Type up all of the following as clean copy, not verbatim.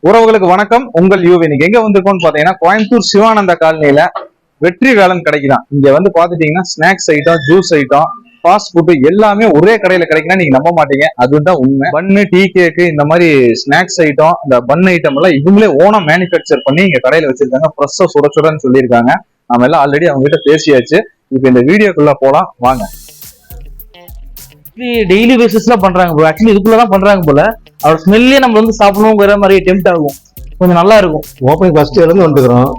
உறவுகளுக்கு வணக்கம். உங்கள் யூவி இன்னைக்கு எங்க வந்திருக்கோம்னு பாத்தீங்கன்னா கோயம்புத்தூர் சிவானந்த காலனியில வெற்றி வேலன் கிடைக்குதான். இங்க வந்து பாத்துட்டீங்கன்னா snacks item, juice item, fast food எல்லாமே ஒரே கடையில கிடைக்குன்னா நீங்க நம்ப மாட்டீங்க. அதுதான் உண்மை. பன்னு, டீ கேக்கு, இந்த மாதிரி ஸ்நாக்ஸ் ஐட்டம், இந்த பன் ஐட்டம் எல்லாம் இவங்களே ஓனா மேனுபேக்சர் பண்ணி இங்க கடையில வச்சிருக்காங்க. ஃப்ரெஷ்ஷா சுட சுடன்னு சொல்லியிருக்காங்க. நம்ம எல்லாம் ஆல்ரெடி அவங்க கிட்ட பேசியாச்சு. இப்ப இந்த வீடியோக்குள்ள போலாம் வாங்க. டெய்லி பேசிஸ்ல பண்றாங்க ப்ரோ. ஆக்சுவலி இதுக்குள்ளதான் பண்றாங்க போல. அவர் ஸ்மெல்லே நம்ம வந்து சாப்பிடணுங்கிற மாதிரி டெம்ட் ஆகும். கொஞ்சம் நல்லா இருக்கும். ஓப்பனிங் ஃபர்ஸ்ட் இருந்து வந்துக்கிறோம்.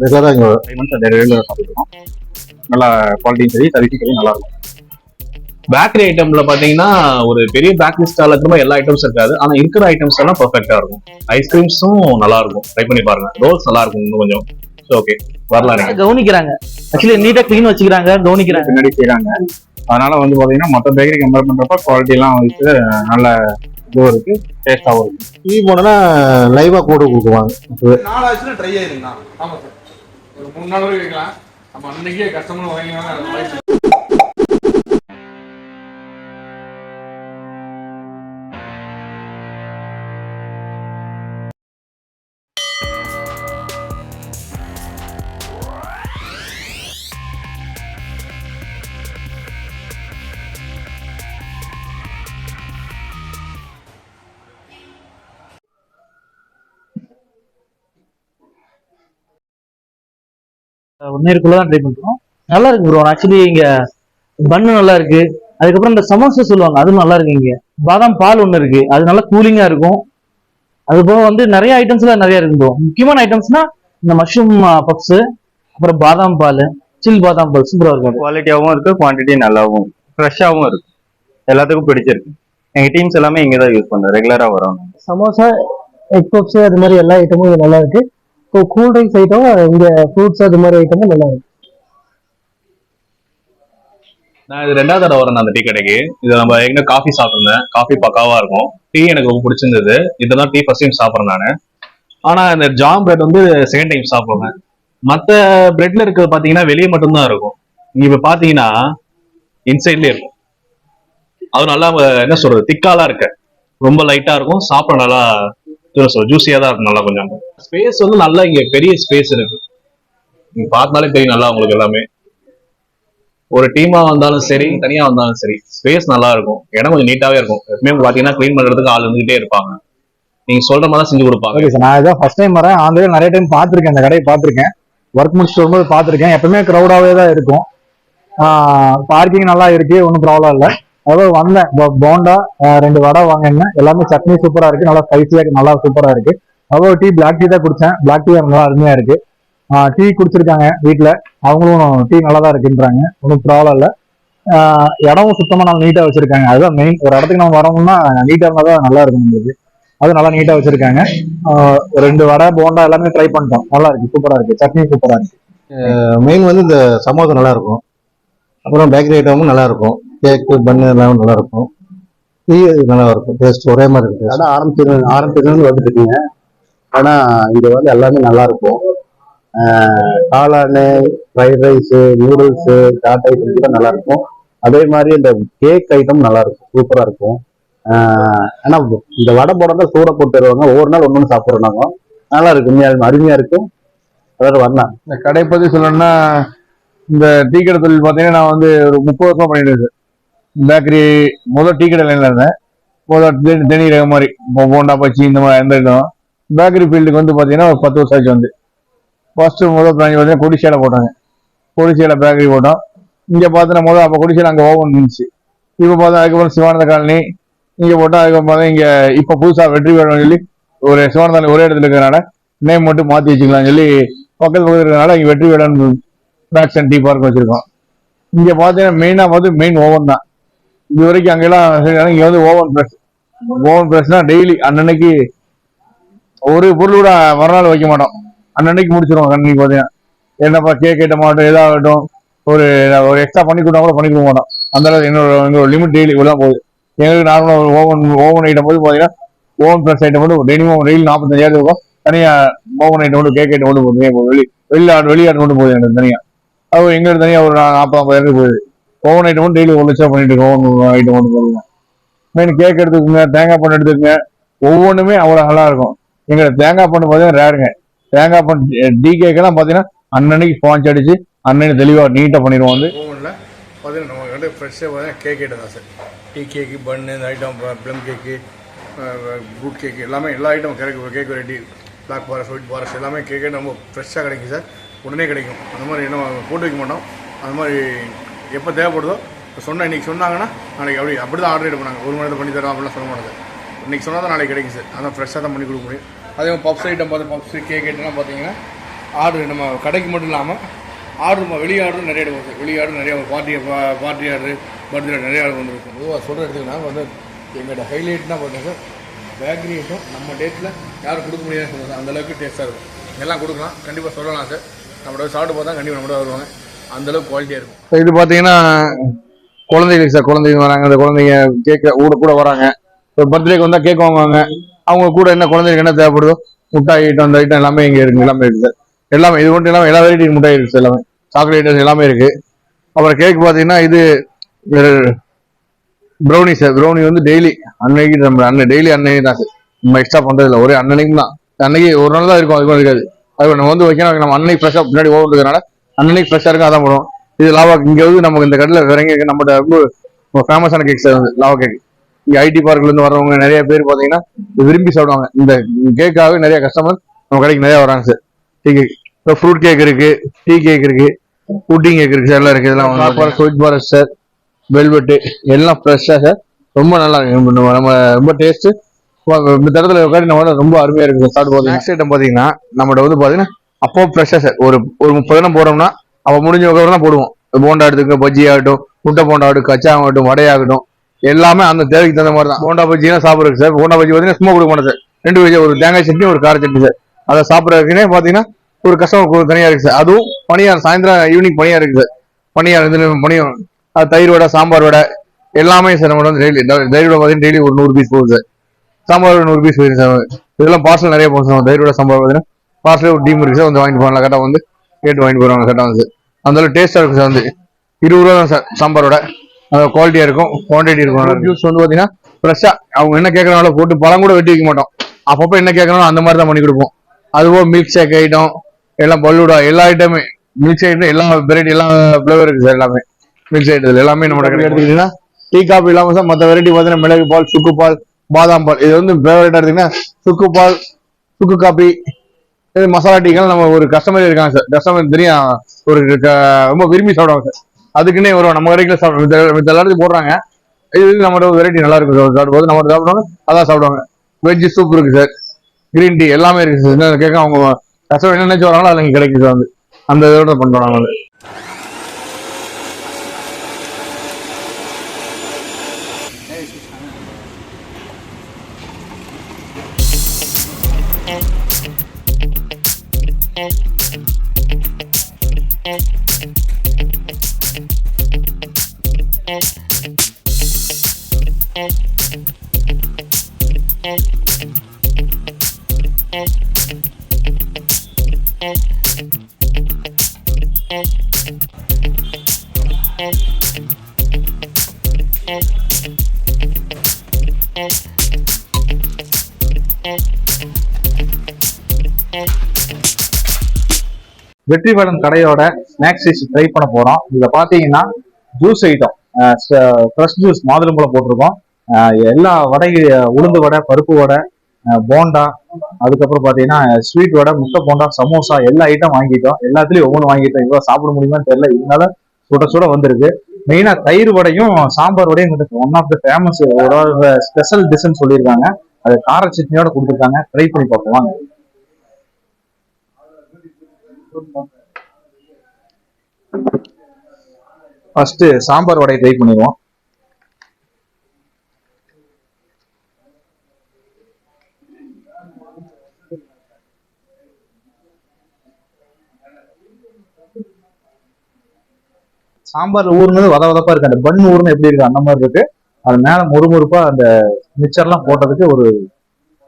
ரெகுலரா இங்க சாப்பிடுறோம். நல்லா குவாலிட்டியும் சரி, சர்வீஸும் சரி நல்லா இருக்கும். பேக்கரி ஐட்டம்ல பாத்தீங்கன்னா ஒரு பெரிய பேக்கரி ஸ்டால்ல திரும்ப எல்லா ஐட்டம்ஸ் இருக்காது. ஆனா இருக்கிற ஐட்டம்ஸ் எல்லாம் பெர்ஃபெக்டா இருக்கும். ஐஸ்கிரீம்ஸும் நல்லா இருக்கும், ட்ரை பண்ணி பாருங்க. ரோல்ஸ் நல்லா இருக்கும் இன்னும் கொஞ்சம். ஓகே, வரலாம். கவனிக்கிறாங்க, ஆக்சுவலி நீட்டா கிளீன் வச்சுக்கிறாங்க, கவனிக்கிறாங்க, பின்னாடி செய்யறாங்க. அதனால வந்து பாத்தீங்கன்னா மற்ற பேக்கரி கம்பேர் பண்றப்ப குவாலிட்டி எல்லாம் வந்து நல்ல இதுவும் இருக்கு, டேஸ்டாவும் இருக்கு. டீ போனா லைவா கூட கொடுக்குவாங்க. 4 ஆச்சுன்னா ட்ரை ஆயிருங்கண்ணா. ஆமா சார், ஒரு 3 நாள் வரைக்கும் வைக்கலாம். நம்ம அன்னைக்கே கஸ்டமர் வாங்கினாங்க. ஒன்னேருக்குள்ளதான் ட்ரை பண்றோம். நல்லா இருக்கு ப்ரோ. ஆக்சுவலி இங்க பன்னு நல்லா இருக்கு. அதுக்கப்புறம் இந்த சமோசா சொல்லுவாங்க, அதுவும் நல்லா இருக்கு. இங்க பாதாம் பால் ஒண்ணு இருக்கு, அது நல்லா கூலிங்கா இருக்கும். அது போக வந்து நிறைய ஐட்டம்ஸ்ல நிறைய இருக்கு ப்ரோ. முக்கியமான ஐட்டம்ஸ்னா இந்த மஷ்ரூம் பப்ஸ், அப்புறம் பாதாம் பால், சில் பாதாம் பால் சூப்பரா இருக்கும். குவாலிட்டியாவும் இருக்கு, குவான்டிட்டி நல்லாவும், ஃப்ரெஷ்ஷாவும் இருக்கு. எல்லாத்துக்கும் பிடிச்சிருக்கு. எங்க டீம்ஸ் எல்லாமே இங்க தான் யூஸ் பண்றோம், ரெகுலரா வரோம். சமோசா, எக் பப்ஸ், அது மாதிரி எல்லா ஐட்டமும் நல்லா இருக்கு. இப்போ கூல் ட்ரிங்க்ஸ் ஐட்டம், இங்க ஃப்ரூட்ஸ் அது மாதிரி ஐட்டமும் நல்லா இருக்கு. நான் இது 2வது தடவை வரேன் அந்த டீ கடைக்கு. இது நம்ம எங்க காஃபி சாப்பிட்டுருந்தேன். காஃபி பக்காவா இருக்கும். டீ எனக்கு ரொம்ப பிடிச்சிருந்தது. இதெல்லாம் டீ ஃபர்ஸ்ட் டைம் சாப்பிட்றேன் நான். ஆனா இந்த ஜாம் பிரெட் வந்து செகண்ட் டைம் சாப்பிடுவேன். மற்ற பிரெட்ல இருக்கிறது பாத்தீங்கன்னா வெளியே மட்டும்தான் இருக்கும். நீங்க இப்ப பாத்தீங்கன்னா இன்சைட்லயே இருக்கும். அது நல்லா என்ன சொல்றது, திக்காலாம் இருக்கு. ரொம்ப லைட்டா இருக்கும், சாப்பிட நல்லா ஜூசியா தான் இருக்கும். நல்லா கொஞ்சம் ஸ்பேஸ் வந்து நல்லா இங்க பெரிய ஸ்பேஸ் இருக்கு. நீங்க பார்த்தாலே தெரியும் நல்லா உங்களுக்கு. எல்லாமே ஒரு டீமா வந்தாலும் சரி, தனியா வந்தாலும் சரி, ஸ்பேஸ் நல்லா இருக்கும். இடம் கொஞ்சம் நீட்டாவே இருக்கும். எப்பவுமே பாத்தீங்கன்னா கிளீன் பண்றதுக்கு ஆள் இருந்துகிட்டே இருப்பாங்க. நீங்க சொல்ற மாதிரி செஞ்சு கொடுப்பாங்க. ஓகே சார், நான் இதான் ஃபர்ஸ்ட் டைம் வரேன். ஆந்திர நிறைய டைம் பார்த்துருக்கேன், இந்த கடையை பார்த்துருக்கேன். ஒர்க் முடிச்சுட்டு வரும்போது பார்த்துருக்கேன். எப்பவுமே க்ரௌடாவே தான் இருக்கும். பார்க்கிங் நல்லா இருக்கு, ஒன்றும் ப்ராப்ளம் இல்லை. அதாவது வந்தேன், போண்டா 2 வடை வாங்கினேன். எல்லாமே சட்னி சூப்பரா இருக்கு, நல்லா ஸ்பைசியா இருக்கு, நல்லா சூப்பரா இருக்கு. அவ்வளோ டீ, பிளாக் டீ தான் குடிச்சேன். பிளாக் டீ நல்லா அருமையா இருக்கு. டீ குடிச்சிருக்காங்க வீட்டுல, அவங்களும் டீ நல்லா தான் இருக்குன்றாங்க, ஒன்றும் ப்ராப்ளம் இல்லை. இடமும் சுத்தமா நல்லா நீட்டா வச்சிருக்காங்க. அதுதான் மெயின். ஒரு இடத்துக்கு நம்ம வரணும்னா நீட்டா இருந்தா தான் நல்லா இருக்கும் நம்மளுக்கு. அது நல்லா நீட்டா வச்சிருக்காங்க. 2 வடை, போண்டா எல்லாமே ட்ரை பண்ணிட்டோம். நல்லா இருக்கு, சூப்பரா இருக்கு. சட்னி சூப்பரா இருக்கு. மெயின் வந்து இந்த சமோசா நல்லா இருக்கும். அப்புறம் பேக்கரி ஐட்டமும் நல்லா இருக்கும். கேக்கு, பன்னு எல்லாம் நல்லா இருக்கும். டீ நல்லா இருக்கும். டேஸ்ட் ஒரே மாதிரி இருக்கு. ஆனால் ஆரம்பிச்சிருந்து வந்துட்டு இருக்கீங்க. ஆனா இங்க வந்து எல்லாமே நல்லா இருக்கும். காளானு, fried rice, noodles, chaat item கூட நல்லா இருக்கும். அதே மாதிரி இந்த கேக் ஐட்டம் நல்லா இருக்கும், சூப்பரா இருக்கும். ஆனா இந்த வடை போட சூட போட்டு தருவாங்க. ஒவ்வொரு நாள் ஒன்று சாப்பிட்றோம் நாங்கள். நல்லா இருக்கு, அருமையா இருக்கும். அதாவது வரலாம். இந்த கடை பத்தி சொல்லணும்னா, இந்த டீ கடை தொழில் பார்த்தீங்கன்னா நான் வந்து ஒரு 30 வருஷமா பண்ணிட்டு இருக்கேன். பேக்கரி முதல் டீ கடை லைன்ல இருந்தேன். முதல் தேனி ரக மாதிரி போண்டா, பச்சி, இந்த மாதிரி எந்த இடம். பேக்கரி ஃபீல்டுக்கு வந்து பார்த்தீங்கன்னா ஒரு 10 வருஷம் ஆச்சு. வந்து ஃபர்ஸ்ட் முதல் பிராஞ்ச் பார்த்தீங்கன்னா கொடிசேலை போட்டாங்க. கொடிசேலை பேக்கரி போட்டோம். இங்கே பார்த்தீங்கன்னா அப்போ கொடிசேலை அங்கே ஓவன் இருந்துச்சு. இப்போ பார்த்தா அதுக்கப்புறம் சிவானந்த காலனி இங்கே போட்டோம். அதுக்கப்புறம் பார்த்தா இங்கே இப்போ புதுசாக வெற்றி வேணும்னு சொல்லி ஒரு சிவானந்த ஒரே இடத்துல இருக்கிறனால நேம் மட்டும் மாற்றி வச்சுக்கலாம்னு சொல்லி பக்கத்தில் இருக்கிறதுனால இங்கே வெற்றி வேடன் பேக்ஸ் அண்ட் டீ பார்க் வச்சிருக்கோம். இங்கே பார்த்தீங்கன்னா மெயினாக மெயின் ஓவன் தான். இது வரைக்கும் அங்கெல்லாம் இங்கே வந்து ஓவன் ப்ரெஸ்னா டெய்லி அன்னன்னைக்கு ஒரு பொருள் கூட மறுநாள் வைக்க மாட்டோம். அன்னன்னைக்கு முடிச்சிருவோம். அன்னைக்கு பார்த்தீங்கன்னா என்னப்பா கேக் ஐட்டமாகட்டும் எதாகட்டும் ஒரு எக்ஸ்ட்ரா பண்ணி கொடுத்தா கூட பண்ணி கொடுக்க மாட்டோம். அந்த அளவுக்கு எங்களோட லிமிட் டெய்லி இவ்வளோ போகுது. எங்களுக்கு நார்மலாக ஒரு ஓவன் ஐட்டம் போது பார்த்தீங்கன்னா ஓவன் ப்ளஸ் ஐட்டம் மட்டும் டெய்லி 45,000 இருக்கும். தனியாக ஓவன் ஐட்டம் மட்டும் கேக் ஐட்டம் மட்டும் போகுது. வெளியாடு மட்டும் போகுது எனக்கு தனியாக. அது எங்களுக்கு தனியாக ஒரு 40,000 போகுது. ஓவன் ஐட்டம் மட்டும் டெய்லி 1 லட்சம் பண்ணிட்டு இருக்கோம். ஓவன் ஐட்டம் மட்டும் பார்த்தீங்கன்னா மெயின் கேக் எடுத்துக்கோங்க, தேங்காய் பண்ண எடுத்துக்கோங்க, ஒவ்வொன்றுமே அவ்வளோ நல்லா இருக்கும். எங்க தேங்காய் பண்ணு பார்த்தீங்கன்னா ரேருங்க. தேங்காய் பண்ணு டீ கேக்கெல்லாம் பார்த்தீங்கன்னா அன்னன்னைக்கு ஸ்பாஞ்ச் அடிச்சு அன்னன்னைக்கு தெளிவாக நீட்டாக பண்ணிடுவோம். வந்து ஓவனில் பார்த்தீங்கன்னா நம்ம வந்து ஃப்ரெஷ்ஷாக பார்த்தீங்கன்னா கேக் ஐட்டம் தான் சார். டீ கேக்கு, பன்னு, இந்த item, plum cake, fruit cake, எல்லாமே எல்லா ஐட்டமும் கிடைக்கும். Cake variety, black forest, white forest எல்லாமே கேக் ஐட்டம் ரொம்ப ஃப்ரெஷ்ஷாக கிடைக்கும் சார். உடனே கிடைக்கும். அந்த மாதிரி என்ன போட்டு வைக்க மாட்டோம். அந்த மாதிரி எப்போ தேவைப்படுதோ இன்றைக்கி சொன்னாங்கன்னா நாளைக்கு அப்படி தான் ஆர்டர் பண்ணாங்க. ஒரு மணி நேரத்தில் பண்ணி தரோம் அப்படிலாம் சொல்ல மாட்டாங்க. இன்றைக்கி சொன்னால் தான் நாளைக்கு கிடைக்கும் சார். அதான் ஃப்ரெஷ்ஷாக தான் பண்ணி கொடுக்க முடியும். அதே மாதிரி பப்ஸ் ஐட்டம் பப்ஸு, கேக் ஐட்டம்லாம் பார்த்தீங்கன்னா ஆர்டர் நம்ம கடைக்கு மட்டும் இல்லாமல் ஆர்டர் வெளியே ஆர்டரும் நிறைய எடுக்கும் சார். வெளியே ஆர்டர் நிறைய பார்ட்டி ஆர்டர், பர்த்டே நிறைய ஆர்டர் வந்துருக்கும். பொதுவாக சொல்கிற இடத்துக்குனா வந்து எங்களோட ஹைலைட்னா பார்த்தீங்கன்னா சார், பேக்கரி ஐட்டம் நம்ம டேட்டில் யாரும் கொடுக்க முடியாதுன்னு சொல்லுவாங்க. அந்தளவுக்கு டேஸ்ட்டாக இருக்கும். எல்லாம் கொடுக்கலாம், கண்டிப்பாக சொல்லலாம் சார். நம்மளோட சாப்பிட்டு பார்த்தா கண்டிப்பாக நம்மளோட வருவாங்க. அந்தளவுக்கு குவாலிட்டியாக இருக்கும். இது பார்த்தீங்கன்னா குழந்தைகளுக்கு சார், குழந்தைங்க வராங்க. அந்த குழந்தைங்க கேட்க கூட வராங்க. இப்போ பர்த்டேக்கு வந்தால் கேக் வாங்குவாங்க. அவங்க கூட என்ன குழந்தைங்களுக்கு என்ன தேவைப்படுதோ முட்டாய் ஐட்டம், அந்த ஐட்டம் எல்லாமே இங்கே இருக்குது. எல்லாமே இருக்குது சார். எல்லாமே இது மட்டும் இல்லாமல் எல்லா வெரைட்டி முட்டாய் இருக்குது சார். எல்லாமே சாக்லேட் ஐட்டம்ஸ் எல்லாமே இருக்குது. அப்புறம் கேக் பார்த்தீங்கன்னா இது ப்ரௌனி சார். ப்ரௌனி வந்து டெய்லி அன்னைக்கு நம்ம டெய்லி அன்னைக்கு தான் சார். நம்ம எக்ஸ்ட்ரா பண்ணுறதில்ல. ஒரே அன்னைக்கு தான். அன்னைக்கு ஒரு நாள் தான் இருக்கும். அதுக்கும் இருக்காது. அது நம்ம வந்து வைக்கணும். நம்ம அன்னைக்கு ஃப்ரெஷ்ஷாக பின்னாடி ஓவர் இருக்கிறதுனால அன்னைக்கு ஃப்ரெஷ்ஷாக இருக்கும். அதான் போடுவோம். இது லாவா. இங்கே வந்து நமக்கு இந்த கடையில் வேற எங்கே நம்மகிட்ட ரொம்ப ஃபேமஸான கேக் சார் வந்து லாவா கேக். இங்கே ஐடி பார்க்லேருந்து வரவங்க நிறைய பேர் பார்த்தீங்கன்னா விரும்பி சாப்பிடுவாங்க. இந்த கேக்காகவே நிறைய கஸ்டமர் நம்ம கடைக்கு நிறைய வராங்க சார். டீ கேக், இப்போ ஃப்ரூட் கேக் இருக்கு, டீ கேக் இருக்கு, புட்டிங் கேக் இருக்கு சார். எல்லாம் இருக்கு. இதெல்லாம் ஸ்வீட் ஃபாரஸ்ட் சார், வெல்வெட்டு எல்லாம் ஃப்ரெஷ்ஷாக சார். ரொம்ப நல்லா இருக்கு. நம்ம ரொம்ப டேஸ்ட்டு இந்த தரத்தில் உட்காந்து நம்ம ரொம்ப அருமையாக இருக்குது சார். சாப்பிட்டு நெக்ஸ்ட் ஐட்டம் பார்த்தீங்கன்னா நம்மகிட்ட வந்து பார்த்தீங்கன்னா அப்போ ஃப்ரெஷ்ஷாக சார். ஒரு 30 தினம் போடுறோம்னா அப்போ முடிஞ்ச தான் போடுவோம். போண்டா எடுத்துக்க, பஜ்ஜி ஆகட்டும், முட்டை போண்டா ஆகட்டும், கச்சா ஆகட்டும், வடையாகட்டும், எல்லாமே அந்த தேவைக்கு தகுந்த மாதிரி தான். போண்டா பஜ்ஜினா சாப்பிட்றதுக்கு சார். போண்டா பஜ்ஜி பார்த்தீங்கன்னா சும்மா கொடுக்க மாட்டேன் சார். 2 வகை, ஒரு தேங்காய் சட்னி, ஒரு கார சட்னி சார். அதை சாப்பிட்றதுக்குன்னே பார்த்தீங்கன்னா ஒரு கஸ்டமர் தனியாக இருக்குது சார். அதுவும் பனியார், சாயந்தரம் ஈவினிங் பனியார் இருக்குது சார். பனியார் பனியும், அது தயிர் வடை, சாம்பார் வடை எல்லாமே சார். நம்ம வந்து டெய்லி தயிர் வடை பார்த்தீங்கன்னா டெய்லி ஒரு 100 பீஸ் போகுது சார். சாம்பார் 100 பீஸ் போயிருக்கு சார். இதெல்லாம் பார்சல் நிறைய போகும் சார். தயிர் வடை, சாம்பார் பார்த்தீங்கன்னா பார்சலே ஒரு டீம் இருக்குது சார். வந்து வாங்கிட்டு போகலாம். கரெக்டாக வந்து கேட்டு வாங்கிட்டு போகிறாங்க. கரெக்டாக வந்து அந்த டேஸ்ட்டாக இருக்கும் சார். வந்து 20 ரூபா தான் சார் சாம்பாரோட. அது குவாலிட்டியாக இருக்கும், குவான்டிட்டி இருக்கும். ஜூஸ் வந்து பார்த்தீங்கன்னா ஃப்ரெஷ்ஷாக அவங்க என்ன கேட்குறாங்களோ போட்டு பழம் கூட வெட்டி வைக்க மாட்டோம். அப்பப்போ என்ன கேட்குறாங்களோ அந்த மாதிரி தான் பண்ணி கொடுப்போம். அதுவும் மில்க் ஷேக் ஐட்டம் எல்லாம், பல்லூடா எல்லா ஐட்டமே, மில்க் ஷேக் ஐட்டம் எல்லா வெரைட்டி, எல்லாம் ஃப்ளேவர் இருக்குது சார். எல்லாமே மில்க் ஷேக் ஐட்டத்தில் எல்லாமே நம்ம எடுத்துக்கிட்டீங்கன்னா டீ காஃபி இல்லாமல் சார் மற்ற வெரைட்டி பார்த்தீங்கன்னா மிளகு பால், சுக்கு பால், பாதாம் பால். இது வந்து ஃபேவரட்டாக எடுத்தீங்கன்னா சுக்கு பால், சுக்கு காபி, இது மசாலா டீக்கெல்லாம் நம்ம ஒரு கஸ்டமர் இருக்காங்க சார். கஸ்டமர் தெரியும், ஒரு ரொம்ப விரும்பி சாப்பிடுவாங்க சார். அதுக்குன்னே வருவோம். நம்ம வரைக்கும் சாப்பிடுவோம். எல்லாத்தையும் போடுறாங்க. இது நம்மளோட வெரைட்டி நல்லா இருக்கும் சார். சாப்பிடும்போது நம்ம சாப்பிடுவாங்க, அதான் சாப்பிடுவாங்க. வெஜ் சூப் இருக்கு சார், கிரீன் டீ எல்லாமே இருக்கு சார். என்ன கேட்க அவங்க கஸ்டமர் என்ன நினைச்சு வராங்களோ அது இங்கே கிடைக்கும் சார். வந்து அந்த இதோட பண்றோம் நாங்கள். வெற்றிவேடன் கடையோட ஸ்நாக்ஸ் டிஷ் ட்ரை பண்ண போறோம். இதுல பாத்தீங்கன்னா ஜூஸ் ஐட்டம், ஃப்ரெஷ் ஜூஸ் மாதுளம்பழம் போட்டிருக்கோம். எல்லா வடை, உளுந்து வடை, பருப்பு வடை, போண்டா, அதுக்கப்புறம் பாத்தீங்கன்னா ஸ்வீட் வடை, முட்டை போண்டா, சமோசா எல்லா ஐட்டம் வாங்கிட்டோம். எல்லாத்துலயும் ஒவ்வொன்று வாங்கிட்டோம். இவ்வளவு சாப்பிட முடியுமான்னு தெரியல, இதனால சுட சுட வந்திருக்கு. மெயினா தயிர் வடையும் சாம்பார் வடையும் ஒன் ஆஃப் த ஃபேமஸ், ஒரு ஸ்பெஷல் டிஷ்ன்னு சொல்லியிருக்காங்க. அது கார சட்னியோட கொடுத்துருக்காங்க. ட்ரை பண்ணி பார்ப்போம் வாங்க. ஃபர்ஸ்ட் சாம்பார் வடையை ட்ரை பண்ணிடுவோம். சாம்பார் ஊர்னது வதவதப்பா இருக்கு. அந்த பன் ஊர்னு எப்படி இருக்கு அந்த மாதிரி இருக்கு. அது மேல முறுமுறுப்பா அந்த மிக்சர்லாம் போட்டதுக்கு ஒரு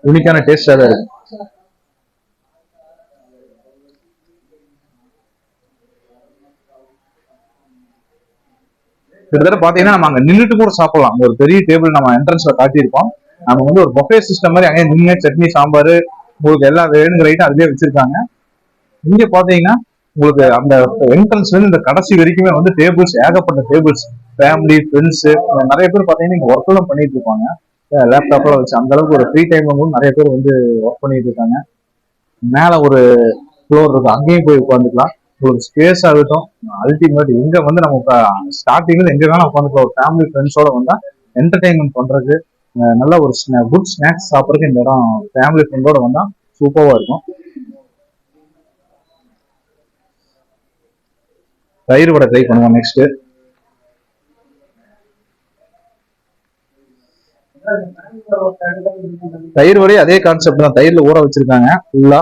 யூனிக்கான டேஸ்டா தான் இருக்கு. கிட்டத்தட்ட பாத்தீங்கன்னா நம்ம அங்க நின்றுட்டு கூட சாப்பிடலாம். ஒரு பெரிய டேபிள் நம்ம என்ட்ரன்ஸ்ல காட்டியிருப்போம். நம்ம வந்து ஒரு பஃபே சிஸ்டம் மாதிரி அங்கே நின்று சட்னி, சாம்பார், உங்களுக்கு எல்லா வேணுங்கிற ஐட்டம் அதுலயே வச்சிருக்காங்க. இங்க பாத்தீங்கன்னா உங்களுக்கு அந்த என்ட்ரன்ஸ்ல இருந்து இந்த கடைசி வரைக்குமே வந்து டேபிள்ஸ், ஏகப்பட்ட டேபிள்ஸ், ஃபேமிலி, ஃப்ரெண்ட்ஸ், நிறைய பேர் பாத்தீங்கன்னா இங்க ஒர்க் எல்லாம் பண்ணிட்டு இருப்பாங்க. லேப்டாப்லாம் வச்சு அந்த அளவுக்கு ஒரு ஃப்ரீ டைம்ல கூட நிறைய பேர் வந்து ஒர்க் பண்ணிட்டு இருக்காங்க. மேல ஒரு ஃப்ளோர் இருக்கு, அங்கேயும் போய் உட்காந்துக்கலாம். உங்களுக்கு ஸ்பேஸ் ஆகட்டும், அல்டிமேட். எங்க வந்து நம்ம ஸ்டார்டிங்ல எங்க வேணா உட்காந்துக்கலாம். ஒரு ஃபேமிலி ஃப்ரெண்ட்ஸோட வந்தா என்டர்டைன்மெண்ட் பண்றதுக்கு, நல்ல ஒரு குட் ஸ்நாக்ஸ் சாப்பிட்றதுக்கு இந்த இடம் ஃபேமிலி ஃப்ரெண்டோட வந்தா சூப்பரா இருக்கும். தயிர் வடை ட்ரை பண்ணுவோம் நெக்ஸ்ட். தயிர் வடை அதே கான்செப்ட் தான், தயிர்ல ஊற வச்சிருக்காங்க ஃபுல்லா.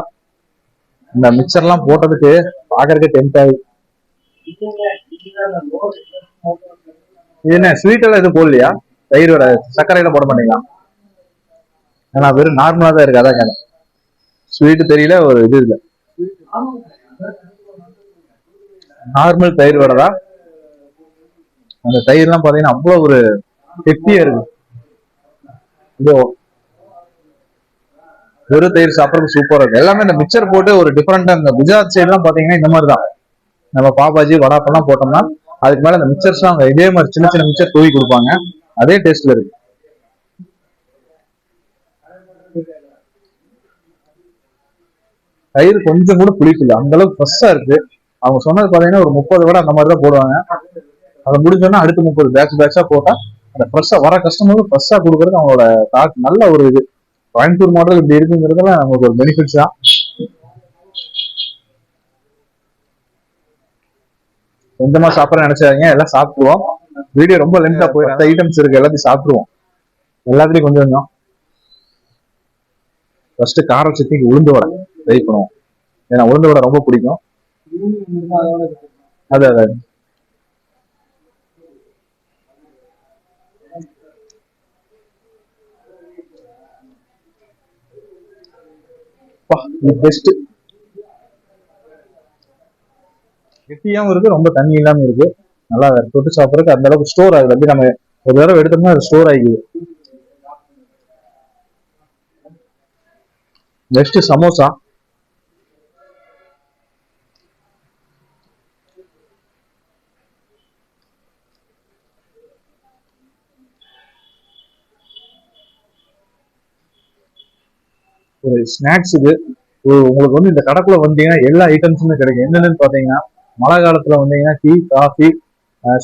இந்த மிக்சர் எல்லாம் போட்டதுக்கு பாக்குறதுக்கு டெம்ட் ஆகுது. இது என்ன ஸ்வீட் எல்லாம் எதுவும் போடலையா? தயிர் வடை சர்க்கரையில போட மாட்டீங்களா? ஏன்னா வெறும் நார்மலா தான் இருக்கு, அதான் கேட்டேன். ஸ்வீட் தெரியல, ஒரு இது இல்லை. நார்மல் தயிர் வடை தான். அந்த தயிர்லாம் பாத்தீங்கன்னா அவ்வளவு ஒரு ஹெப்டியா இருக்கு. இதோ வெறும் தயிர் சாப்பிட்றதுக்கு சூப்பரா இருக்கு. எல்லாமே இந்த மிக்சர் போட்டு ஒரு டிஃபரெண்டா, இந்த குஜராத் சைடு எல்லாம் பாத்தீங்கன்னா இந்த மாதிரி தான். நம்ம பாபாஜி வடாப்பெல்லாம் போட்டோம்னா அதுக்கு மேல இந்த மிக்சர்ஸ் எல்லாம் இதே மாதிரி சின்ன சின்ன மிக்சர் தூவி கொடுப்பாங்க. அதே டேஸ்ட்ல இருக்கு. தயிர் கொஞ்சம் கூட புளிப்பு இல்லை, அந்த அளவுக்கு ஃப்ரெஷ்ஷா இருக்கு. அவங்க சொன்னது பாத்தீங்கன்னா ஒரு 30 வடை அந்த மாதிரி தான் போடுவாங்க. அதை முடிஞ்சோன்னா அடுத்து 30 பேட்சா போட்டா அந்த ஃப்ரெஷ்ஷா வர கஸ்டமருக்கு ஃப்ரெஷ்ஷா கொடுக்கறது அவங்களோட நல்ல ஒரு இது. கோயம்புத்தூர் மாடல் இப்படி இருக்குங்கிறதுல நமக்கு ஒரு பெனிஃபிட்ஸ் தான். கொஞ்சமா சாப்பிட நினைச்சாங்க, எல்லாம் சாப்பிடுவோம். வீடியோ ரொம்ப லென்த்தா போய் 10 ஐட்டம்ஸ் இருக்கு, எல்லாத்தையும் சாப்பிடுவோம். எல்லாத்துலயும் கொஞ்சம் கொஞ்சம். ஃபர்ஸ்ட் கார சட்னிக்கு உளுந்து வடை ட்ரை பண்ணுவோம். ஏன்னா உளுந்து வடை ரொம்ப பிடிக்கும். அது பெஸ்ட். கெட்டியாவும் இருக்கு, ரொம்ப தண்ணி இல்லாம இருக்கு. நல்லா தொட்டு சாப்பிட்றதுக்கு அந்த அளவுக்கு ஸ்டோர் ஆகுது. அப்படி நம்ம ஒரு தடவை எடுத்தோம்னா அது ஸ்டோர் ஆகிக்குது. நெக்ஸ்ட் சமோசா. ஒரு ஸ்நாக்ஸுக்கு உங்களுக்கு வந்து இந்த கடைக்குள்ள வந்தீங்கன்னா எல்லா ஐட்டம்ஸுமே கிடைக்கும். என்னென்னு பாத்தீங்கன்னா மழை காலத்துல வந்தீங்கன்னா டீ, காஃபி,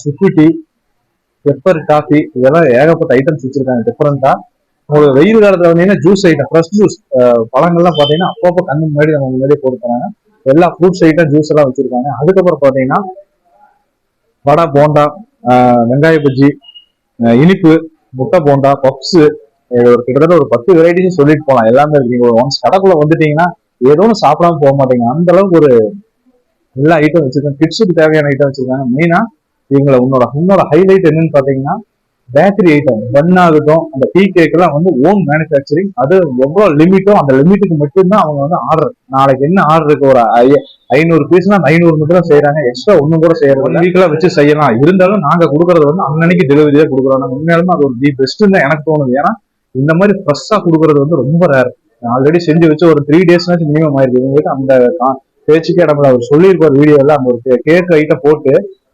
சுக்கு டீ, பெப்பர் காஃபி, இதெல்லாம் ஏகப்பட்ட ஐட்டம்ஸ் வச்சிருக்காங்க டிஃபரெண்டா. உங்களுக்கு வெயில் காலத்துல வந்தீங்கன்னா ஜூஸ் ஐட்டம், ஃப்ரெஷ் ஜூஸ், பழங்கள்லாம் பாத்தீங்கன்னா அப்பப்போ கண்ணு முன்னாடி நம்ம முன்னாடியே போட்டுக்கிறாங்க. எல்லா ஃப்ரூட்ஸ் ஐட்டம், ஜூஸ் எல்லாம் வச்சிருக்காங்க. அதுக்கப்புறம் பாத்தீங்கன்னா வடை, போண்டா, வெங்காய பஜ்ஜி, இனிப்பு, முட்டை போண்டா, பப்ஸ், ஒரு கிட்டத்தட்ட ஒரு 10 வெரைட்டிஸ் சொல்லிட்டு போகலாம். எல்லாமே இருக்கு. ஒன்ஸ் கடைக்குள்ள வந்துட்டீங்கன்னா ஏதோ ஒன்று சாப்பிடாம போக மாட்டீங்க. அந்த அளவுக்கு ஒரு எல்லா ஐட்டம் வச்சிருக்காங்க. கிட்ஸுக்கு தேவையான ஐட்டம் வச்சிருக்காங்க. மெயினா இவங்களை உன்னோட ஹைலைட் என்னன்னு பாத்தீங்கன்னா பேக்கரி ஐட்டம், பன் ஆகட்டும், அந்த டீ கேக் எல்லாம் வந்து ஓன் மேனுஃபேக்சரிங். அது எவ்வளவு லிமிட்டோ அந்த லிமிட்டுக்கு மட்டும்தான் அவங்க வந்து ஆர்டர். நாளைக்கு என்ன ஆர்டர் இருக்கு, ஒரு 500 பீஸ்னா 500 மட்டும் தான் செய்யறாங்க. எக்ஸ்ட்ரா ஒன்னும் கூட செய்யறது. 1 வீக்ல வச்சு செய்யலாம். இருந்தாலும் நாங்க கொடுக்கறது வந்து அன்னன்னைக்கு டெலிவரியா கொடுக்குறோம். உண்மையாலுமே அது ஒரு தி பெஸ்ட்னு தான் எனக்கு தோணுது. ஏன்னா இந்த மாதிரி ஃப்ரெஷ்ஷா கொடுக்கறது வந்து ரொம்ப ரேர். ஆல்ரெடி செஞ்சு வச்சு ஒரு 3 டேஸ்னாச்சும் மினிமம் ஆயிருக்கு. இவங்ககிட்ட அந்த பேச்சுக்கே இடத்துல அவர் சொல்லியிருப்பார் வீடியோல. அந்த ஒரு கேக் ஐட்டம் போட்டு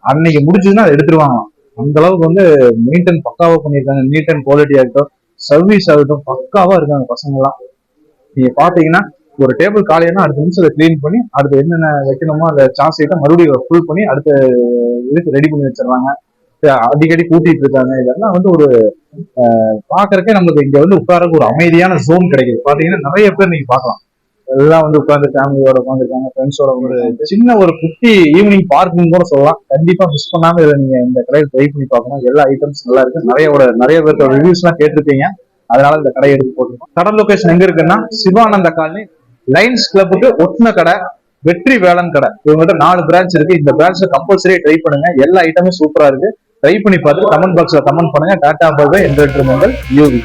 அன்னைக்கு முடிச்சதுன்னா அதை எடுத்துருவாங்க. அந்த அளவுக்கு வந்து மெயின்டைன் பக்காவா பண்ணியிருக்காங்க. நீட் அண்ட் குவாலிட்டி ஆகட்டும், சர்வீஸ் ஆகட்டும், பக்காவா இருக்காங்க பசங்க எல்லாம். நீங்க பாத்தீங்கன்னா ஒரு டேபிள் காலியானா அடுத்த நிமிஷம் அதை கிளீன் பண்ணி அடுத்து என்னென்ன வைக்கணுமோ அந்த சாஸ் ஐட்டம் மறுபடியும் ஃபுல் பண்ணி அடுத்த இதுக்கு ரெடி பண்ணி வச்சிடறாங்க. அடிக்கடி கூட்டிட்டு இருக்காங்க. இதெல்லாம் வந்து ஒரு பாக்குறக்கே நமக்கு இங்க வந்து உட்காரக்கு ஒரு அமைதியான ஜோன் கிடைக்குது. பாத்தீங்கன்னா நிறைய பேர் நீங்க பாக்கலாம், எல்லாம் வந்து உட்காந்து ஃபேமிலியோட உட்காந்துருக்காங்க, ஃப்ரெண்ட்ஸோட. ஒரு சின்ன ஒரு குட்டி ஈவினிங் பார்க்குன்னு கூட சொல்லலாம். கண்டிப்பா மிஸ் பண்ணாம இதை நீங்க இந்த கடையில் ட்ரை பண்ணி பார்க்கணும். எல்லா ஐட்டம்ஸ் நல்லா இருக்கு. நிறைய பேருக்கு ரிவ்யூஸ் எல்லாம் கேட்டிருப்பீங்க, அதனால இந்த கடையை எடுத்து போட்டுருக்கோம். கடை லொகேஷன் எங்க இருக்குன்னா சிவானந்த காலனி, லைன்ஸ் கிளப்புக்கு ஒட்டின கடை, வெற்றி வேளன் கடை. இவங்ககிட்ட 4 பிரான்ச் இருக்கு. இந்த பிரான்ச்ல கம்பல்சரி ட்ரை பண்ணுங்க. எல்லா ஐட்டமும் சூப்பரா இருக்கு. ட்ரை பண்ணி பார்த்துட்டு கமெண்ட் பாக்ஸ்ல கமெண்ட் பண்ணுங்க. டாடா பை பை. Entertainment UV.